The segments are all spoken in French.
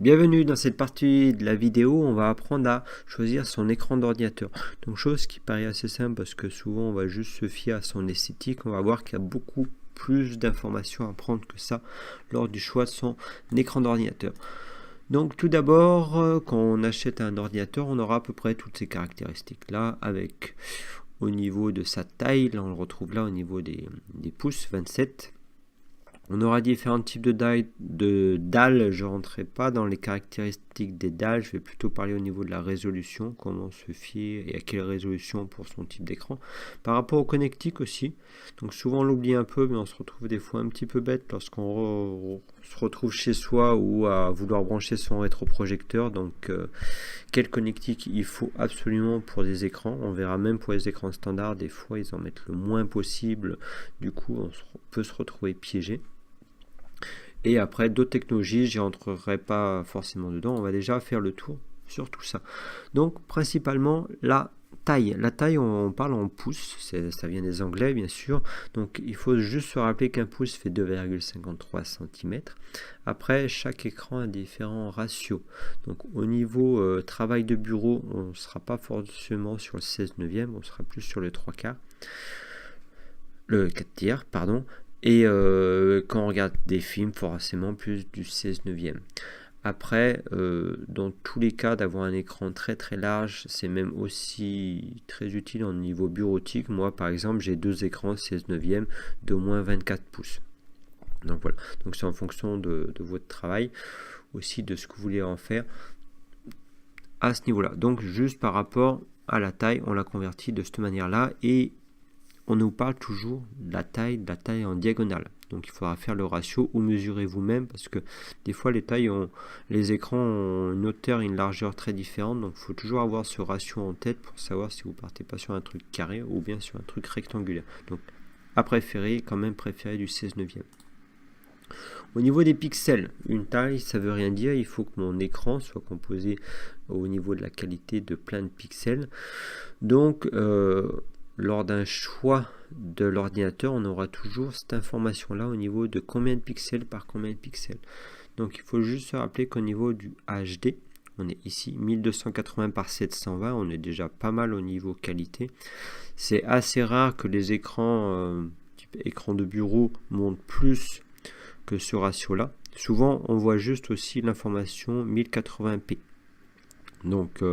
Bienvenue dans cette partie de la vidéo, on va apprendre à choisir son écran d'ordinateur. Donc chose qui paraît assez simple parce que souvent on va juste se fier à son esthétique, on va voir qu'il y a beaucoup plus d'informations à prendre que ça lors du choix de son écran d'ordinateur. Donc tout d'abord, quand on achète un ordinateur, on aura à peu près toutes ces caractéristiques là avec au niveau de sa taille, là on le retrouve là au niveau des pouces, 27. On aura différents types de dalles, je ne rentrerai pas dans les caractéristiques des dalles, je vais plutôt parler au niveau de la résolution, comment se fier et à quelle résolution pour son type d'écran. Par rapport au connectique aussi, donc souvent on l'oublie un peu, mais on se retrouve des fois un petit peu bête lorsqu'on se retrouve chez soi ou à vouloir brancher son rétroprojecteur. Donc quel connectique il faut absolument pour des écrans. On verra même pour les écrans standards, des fois ils en mettent le moins possible, du coup on peut se retrouver piégé. Et après, d'autres technologies, j'y rentrerai pas forcément dedans. On va déjà faire le tour sur tout ça. Donc, principalement, la taille. La taille, on parle en pouces. Ça vient des anglais, bien sûr. Donc, il faut juste se rappeler qu'un pouce fait 2,53 cm. Après, chaque écran a différents ratios. Donc, au niveau travail de bureau, on ne sera pas forcément sur le 16 neuvième. On sera plus sur le 3 quarts. Le 4 tiers, pardon. Et quand on regarde des films, forcément plus du 16 neuvième. Après, dans tous les cas, d'avoir un écran très très large, c'est même aussi très utile au niveau bureautique. Moi, par exemple, j'ai deux écrans 16 neuvième d'au moins 24 pouces. Donc voilà, donc c'est en fonction de votre travail, aussi de ce que vous voulez en faire à ce niveau-là. Donc juste par rapport à la taille, on l'a converti de cette manière-là et on nous parle toujours de la taille en diagonale. Donc il faudra faire le ratio ou mesurer vous-même parce que des fois les écrans ont une hauteur et une largeur très différentes. Donc il faut toujours avoir ce ratio en tête pour savoir si vous partez pas sur un truc carré ou bien sur un truc rectangulaire. Donc à préférer, quand même préférer du 16 neuvième. Au niveau des pixels, une taille, ça veut rien dire. Il faut que mon écran soit composé au niveau de la qualité de plein de pixels. Donc lors d'un choix de l'ordinateur, on aura toujours cette information-là au niveau de combien de pixels par combien de pixels. Donc il faut juste se rappeler qu'au niveau du HD, on est ici 1280 par 720, on est déjà pas mal au niveau qualité. C'est assez rare que les écrans, type écran de bureau, montent plus que ce ratio-là. Souvent, on voit juste aussi l'information 1080p. Donc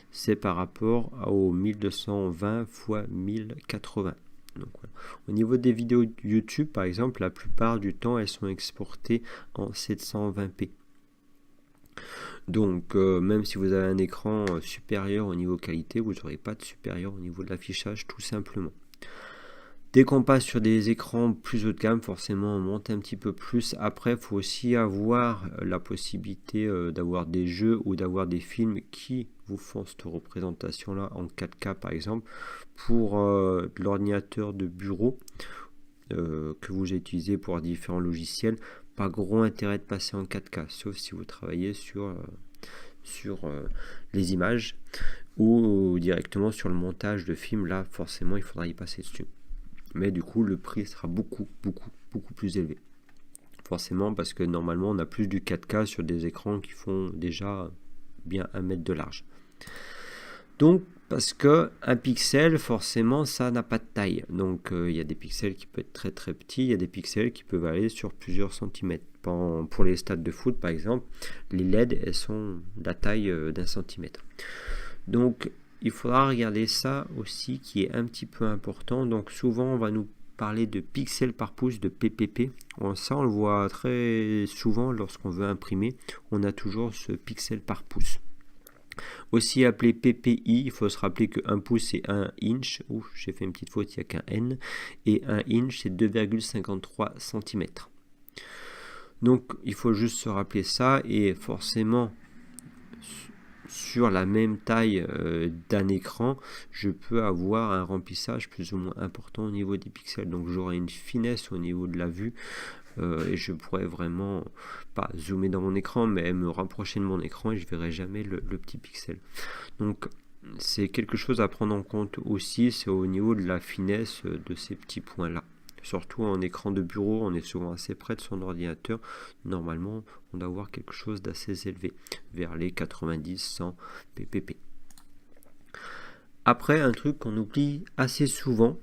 c'est par rapport au 1220 x 1080. Donc, voilà. Au niveau des vidéos YouTube, par exemple, la plupart du temps, elles sont exportées en 720p. Donc même si vous avez un écran supérieur au niveau qualité, vous n'aurez pas de supérieur au niveau de l'affichage, tout simplement. Dès qu'on passe sur des écrans plus haut de gamme, forcément on monte un petit peu plus. Après, il faut aussi avoir la possibilité d'avoir des jeux ou d'avoir des films qui vous font cette représentation-là en 4K par exemple. Pour l'ordinateur de bureau que vous utilisez pour différents logiciels, pas gros intérêt de passer en 4K, sauf si vous travaillez sur les images ou directement sur le montage de films. Là, forcément, il faudra y passer dessus. Mais du coup le prix sera beaucoup plus élevé. Forcément parce que normalement on a plus du 4K sur des écrans qui font déjà bien 1 mètre de large. Donc parce que un pixel forcément ça n'a pas de taille. Donc il y a des pixels qui peuvent être très très petits, il y a des pixels qui peuvent aller sur plusieurs centimètres. Pour les stades de foot par exemple, les LED elles sont de la taille d'1 centimètre. Donc il faudra regarder ça aussi qui est un petit peu important. Donc souvent on va nous parler de pixels par pouce, de PPP. Ça on le voit très souvent lorsqu'on veut imprimer. On a toujours ce pixel par pouce. Aussi appelé PPI, il faut se rappeler que 1 pouce c'est 1 inch. Ouf, j'ai fait une petite faute, il n'y a qu'un N. Et 1 inch c'est 2,53 cm. Donc il faut juste se rappeler ça et forcément sur la même taille d'un écran, je peux avoir un remplissage plus ou moins important au niveau des pixels. Donc j'aurai une finesse au niveau de la vue et je pourrais vraiment pas zoomer dans mon écran, mais me rapprocher de mon écran et je verrai jamais le petit pixel. Donc c'est quelque chose à prendre en compte aussi, c'est au niveau de la finesse de ces petits points là surtout en écran de bureau, on est souvent assez près de son ordinateur. Normalement, on doit avoir quelque chose d'assez élevé, vers les 90-100 ppp. Après, un truc qu'on oublie assez souvent,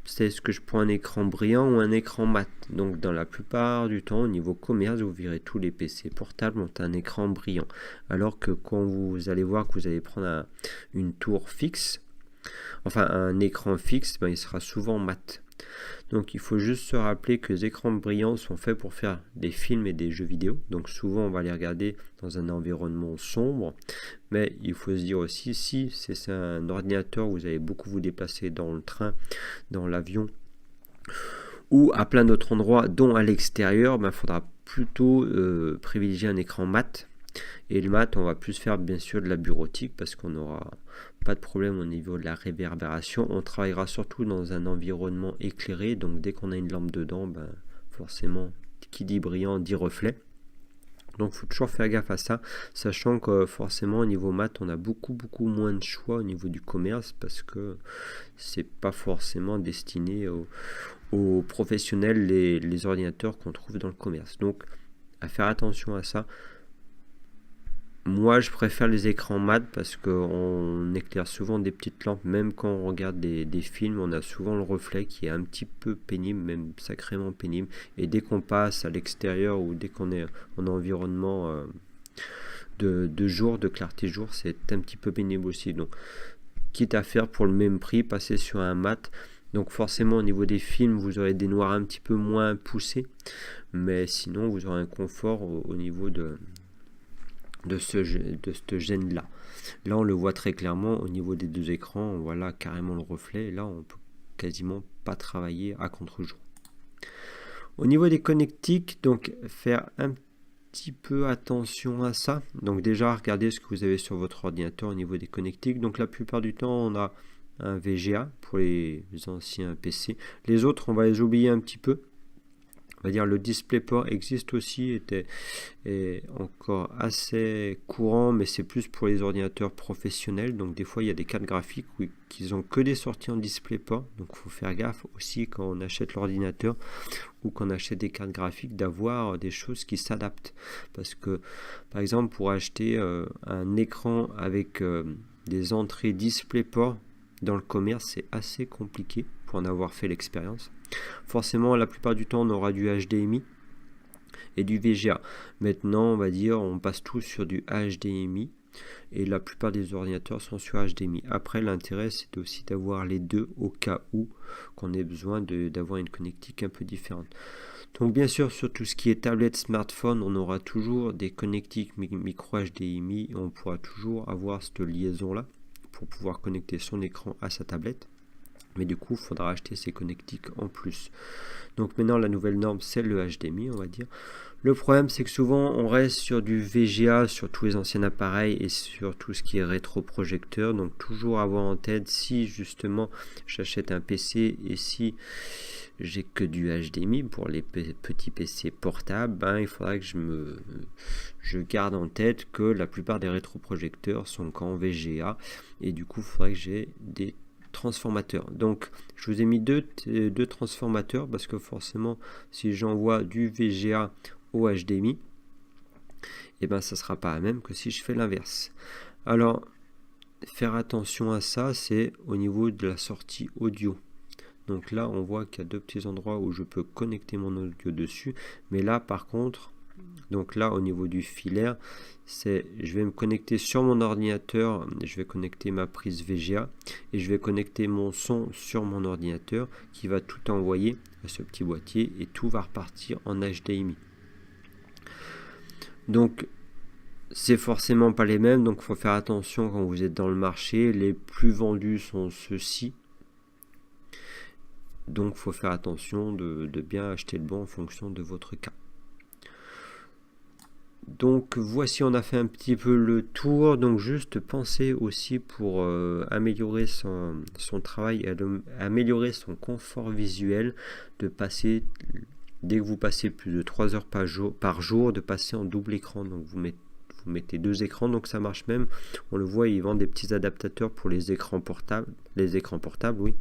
c'est ce que je prends un écran brillant ou un écran mat. Donc dans la plupart du temps, au niveau commerce, vous verrez tous les PC portables ont un écran brillant. Alors que quand vous allez voir que vous allez prendre une tour fixe, enfin un écran fixe, il sera souvent mat. Donc il faut juste se rappeler que les écrans brillants sont faits pour faire des films et des jeux vidéo. Donc souvent on va les regarder dans un environnement sombre. Mais il faut se dire aussi, si c'est un ordinateur, vous allez beaucoup vous déplacer dans le train, dans l'avion ou à plein d'autres endroits, dont à l'extérieur, il faudra plutôt privilégier un écran mat. Et le mat, on va plus faire bien sûr de la bureautique parce qu'on n'aura pas de problème au niveau de la réverbération. On travaillera surtout dans un environnement éclairé, donc dès qu'on a une lampe dedans, forcément, qui dit brillant dit reflet. Donc il faut toujours faire gaffe à ça, sachant que forcément au niveau mat, on a beaucoup moins de choix au niveau du commerce parce que c'est pas forcément destiné aux professionnels, les ordinateurs qu'on trouve dans le commerce. Donc à faire attention à ça. Moi, je préfère les écrans mat parce qu'on éclaire souvent des petites lampes. Même quand on regarde des films, on a souvent le reflet qui est un petit peu pénible, même sacrément pénible. Et dès qu'on passe à l'extérieur ou dès qu'on est en environnement de jour, de clarté jour, c'est un petit peu pénible aussi. Donc, quitte à faire pour le même prix, passer sur un mat. Donc forcément au niveau des films, vous aurez des noirs un petit peu moins poussés. Mais sinon, vous aurez un confort au niveau de cette gêne là. Là on le voit très clairement au niveau des deux écrans, on voit là carrément le reflet et là on peut quasiment pas travailler à contre-jour. Au niveau des connectiques, donc faire un petit peu attention à ça. Donc déjà regardez ce que vous avez sur votre ordinateur au niveau des connectiques. Donc la plupart du temps on a un VGA pour les anciens PC. Les autres on va les oublier un petit peu. On va dire le DisplayPort existe aussi, est encore assez courant, mais c'est plus pour les ordinateurs professionnels. Donc des fois il y a des cartes graphiques qui ont que des sorties en DisplayPort. Donc il faut faire gaffe aussi quand on achète l'ordinateur ou qu'on achète des cartes graphiques d'avoir des choses qui s'adaptent. Parce que par exemple pour acheter un écran avec des entrées DisplayPort dans le commerce, c'est assez compliqué pour en avoir fait l'expérience. Forcément, la plupart du temps, on aura du HDMI et du VGA. Maintenant, on va dire, on passe tous sur du HDMI et la plupart des ordinateurs sont sur HDMI. Après, l'intérêt, c'est aussi d'avoir les deux au cas où qu'on ait besoin d'avoir une connectique un peu différente. Donc, bien sûr, sur tout ce qui est tablette, smartphone, on aura toujours des connectiques micro HDMI et on pourra toujours avoir cette liaison-là pour pouvoir connecter son écran à sa tablette. Mais du coup, il faudra acheter ces connectiques en plus. Donc maintenant, la nouvelle norme, c'est le HDMI, on va dire. Le problème, c'est que souvent, on reste sur du VGA, sur tous les anciens appareils et sur tout ce qui est rétroprojecteur. Donc toujours avoir en tête, si justement, j'achète un PC et si j'ai que du HDMI pour les petits PC portables, il faudra que je garde en tête que la plupart des rétroprojecteurs sont qu'en VGA. Et du coup, il faudrait que j'ai des transformateurs. Donc je vous ai mis deux transformateurs parce que forcément si j'envoie du VGA au HDMI, ça sera pas la même que si je fais l'inverse. Alors faire attention à ça, c'est au niveau de la sortie audio. Donc là on voit qu'il y a deux petits endroits où je peux connecter mon audio dessus, mais là par contre, donc là au niveau du filaire, je vais me connecter sur mon ordinateur, je vais connecter ma prise VGA et je vais connecter mon son sur mon ordinateur qui va tout envoyer à ce petit boîtier et tout va repartir en HDMI. Donc c'est forcément pas les mêmes, donc il faut faire attention quand vous êtes dans le marché. Les plus vendus sont ceux-ci. Donc il faut faire attention de bien acheter le bon en fonction de votre cas. Donc voici, on a fait un petit peu le tour. Donc juste pensez aussi pour améliorer son travail, améliorer son confort visuel, de passer, dès que vous passez plus de 3 heures par jour, de passer en double écran. Donc vous mettez deux écrans, donc ça marche même. On le voit, ils vendent des petits adaptateurs pour les écrans portables, oui.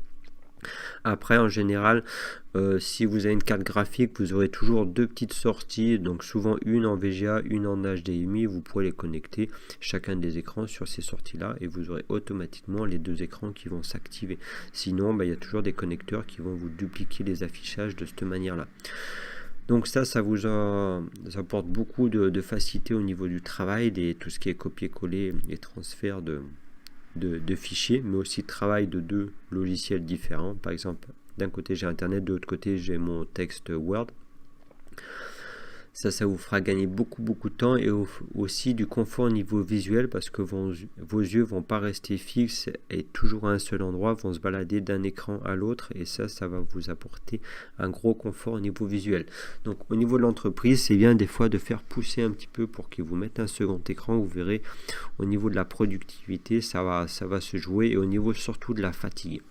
Après, en général, si vous avez une carte graphique, vous aurez toujours deux petites sorties, donc souvent une en VGA, une en HDMI. Vous pourrez les connecter chacun des écrans sur ces sorties-là et vous aurez automatiquement les deux écrans qui vont s'activer. Sinon, il y a toujours des connecteurs qui vont vous dupliquer les affichages de cette manière-là. Donc ça vous apporte beaucoup de facilité au niveau du travail, tout ce qui est copier-coller et transfert de fichiers, mais aussi de travail de deux logiciels différents. Par exemple, d'un côté j'ai Internet, de l'autre côté j'ai mon texte Word. Ça vous fera gagner beaucoup de temps et aussi du confort au niveau visuel parce que vos yeux vont pas rester fixes et toujours à un seul endroit, vont se balader d'un écran à l'autre et ça va vous apporter un gros confort au niveau visuel. Donc au niveau de l'entreprise, c'est bien des fois de faire pousser un petit peu pour qu'ils vous mettent un second écran. Vous verrez au niveau de la productivité, ça va se jouer et au niveau surtout de la fatigue.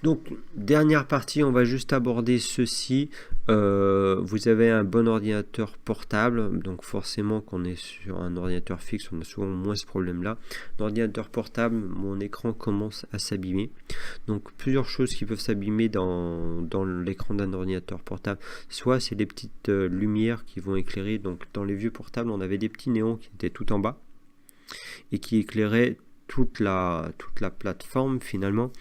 Donc, dernière partie, on va juste aborder ceci. Vous avez un bon ordinateur portable, donc forcément quand on est sur un ordinateur fixe, on a souvent moins ce problème-là. L'ordinateur portable, mon écran commence à s'abîmer. Donc, plusieurs choses qui peuvent s'abîmer dans l'écran d'un ordinateur portable. Soit c'est des petites lumières qui vont éclairer. Donc, dans les vieux portables, on avait des petits néons qui étaient tout en bas et qui éclairaient toute la plateforme finalement.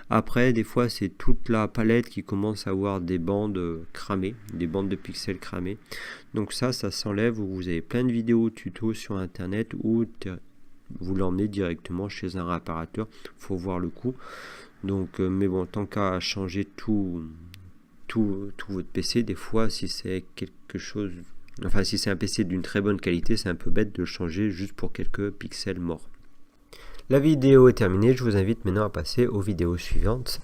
Après, des fois, c'est toute la palette qui commence à avoir des bandes cramées, des bandes de pixels cramées. Donc ça s'enlève. Vous avez plein de vidéos tutos sur Internet ou vous l'emmenez directement chez un réparateur. Faut voir le coût. Donc, mais bon, tant qu'à changer tout votre PC, des fois, si c'est quelque chose, enfin, si c'est un PC d'une très bonne qualité, c'est un peu bête de le changer juste pour quelques pixels morts. La vidéo est terminée, je vous invite maintenant à passer aux vidéos suivantes.